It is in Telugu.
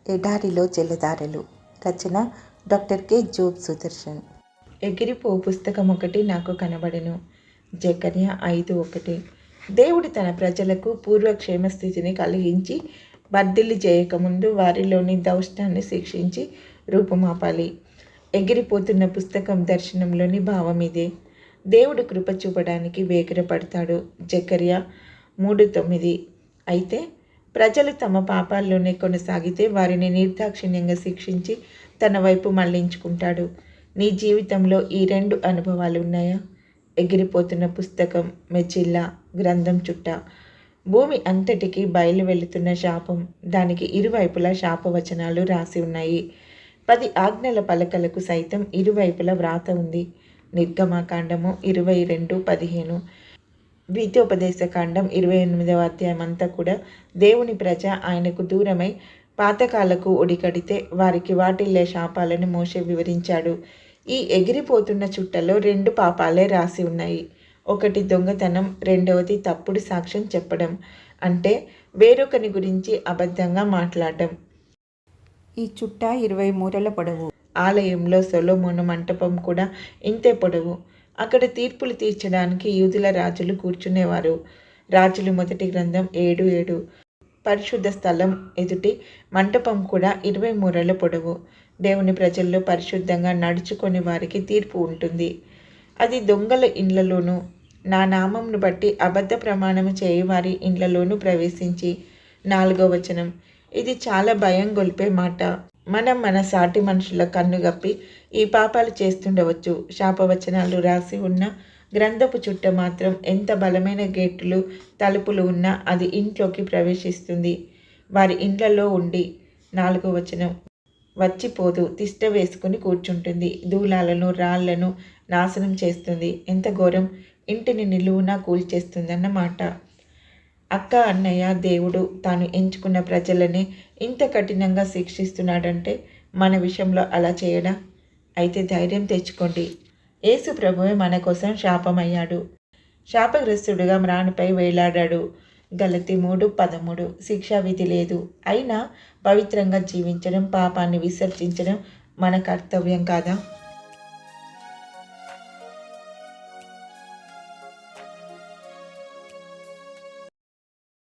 ఎడారిలో జలధారలు. రచన డాక్టర్ కె జోబ్ సుదర్శన్. ఎగిరిపో పుస్తకం ఒకటి నాకు కనబడెను. జకర్యా 5:1. దేవుడు తన ప్రజలకు పూర్వక్షేమ స్థితిని కలిగించి బర్ధిల్లి చేయకముందు వారిలోని దౌష్టాన్ని శిక్షించి రూపుమాపాలి. ఎగిరిపోతున్న పుస్తకం దర్శనంలోని భావం ఇదే. దేవుడు కృప చూపడానికి వేగిరపడతాడు. జకర్యా 3:9. అయితే ప్రజలు తమ పాపాల్లోనే కొనసాగితే వారిని నిర్దాక్షిణ్యంగా శిక్షించి తన వైపు మళ్లించుకుంటాడు. నీ జీవితంలో ఈ 2 అనుభవాలు ఉన్నాయా? ఎగిరిపోతున్న పుస్తకం, మెచిల్లా గ్రంథం చుట్ట. భూమి అంతటికి బయలు వెళుతున్న శాపం. దానికి ఇరువైపులా శాపవచనాలు రాసి ఉన్నాయి. 10 ఆజ్ఞల పలకలకు సైతం ఇరువైపులా వ్రాత ఉంది. నిర్గమకాండము 22:15. ద్వితీయోపదేశకాండం 28వ అధ్యాయం అంతా కూడా దేవుని ప్రజ ఆయనకు దూరమై పాతకాలకు ఒడికడితే వారికి వాటిల్లే శాపాలను మోషే వివరించాడు. ఈ ఎగిరిపోతున్న చుట్టలో 2 పాపాలే రాసి ఉన్నాయి. ఒకటి దొంగతనం, రెండవది తప్పుడు సాక్ష్యం చెప్పడం, అంటే వేరొకని గురించి అబద్ధంగా మాట్లాడడం. ఈ చుట్ట 20 మూరల పొడవు. ఆలయంలో సొలొమోను మంటపం కూడా ఇంతే పొడవు. అక్కడ తీర్పులు తీర్చడానికి యూదుల రాజులు కూర్చునేవారు. రాజులు 1 గ్రంథం 7:7. పరిశుద్ధ స్థలం ఎదుటి మంటపం కూడా 20 మూరల పొడవు. దేవుని ప్రజల్లో పరిశుద్ధంగా నడుచుకొని వారికి తీర్పు ఉంటుంది. అది దొంగల ఇండ్లలోనూ, నా నామంను బట్టి అబద్ధ ప్రమాణము చేయవారి ఇండ్లలోనూ ప్రవేశించి. 4వ వచనం. ఇది చాలా భయం గొల్పే మాట. మనం మన సాటి మనుషుల కన్నుగప్పి ఈ పాపాలు చేస్తుండవచ్చు. శాపవచనాలు రాసి ఉన్న గ్రంథపు చుట్ట మాత్రం ఎంత బలమైన గేట్లు, తలుపులు ఉన్నా అది ఇంట్లోకి ప్రవేశిస్తుంది. వారి ఇండ్లలో ఉండి. 4వ వచనం. వచ్చిపోదు, తిష్ట వేసుకుని కూర్చుంటుంది. దూలాలను, రాళ్లను నాశనం చేస్తుంది. ఎంత ఘోరం! ఇంటిని నిలువునా కూల్చేస్తుందన్నమాట. అక్క, అన్నయ్య, దేవుడు తాను ఎంచుకున్న ప్రజలని ఇంత కఠినంగా శిక్షిస్తున్నాడంటే మన విషయంలో అలా చేయడా? అయితే ధైర్యం తెచ్చుకోండి. యేసు ప్రభువే మన కోసం శాపమయ్యాడు. శాపగ్రస్తుడుగా మ్రానుపై వేలాడాడు. గలతీ 3:13. శిక్షా విధి లేదు. అయినా పవిత్రంగా జీవించడం, పాపాన్ని విసర్జించడం మన కర్తవ్యం కాదా?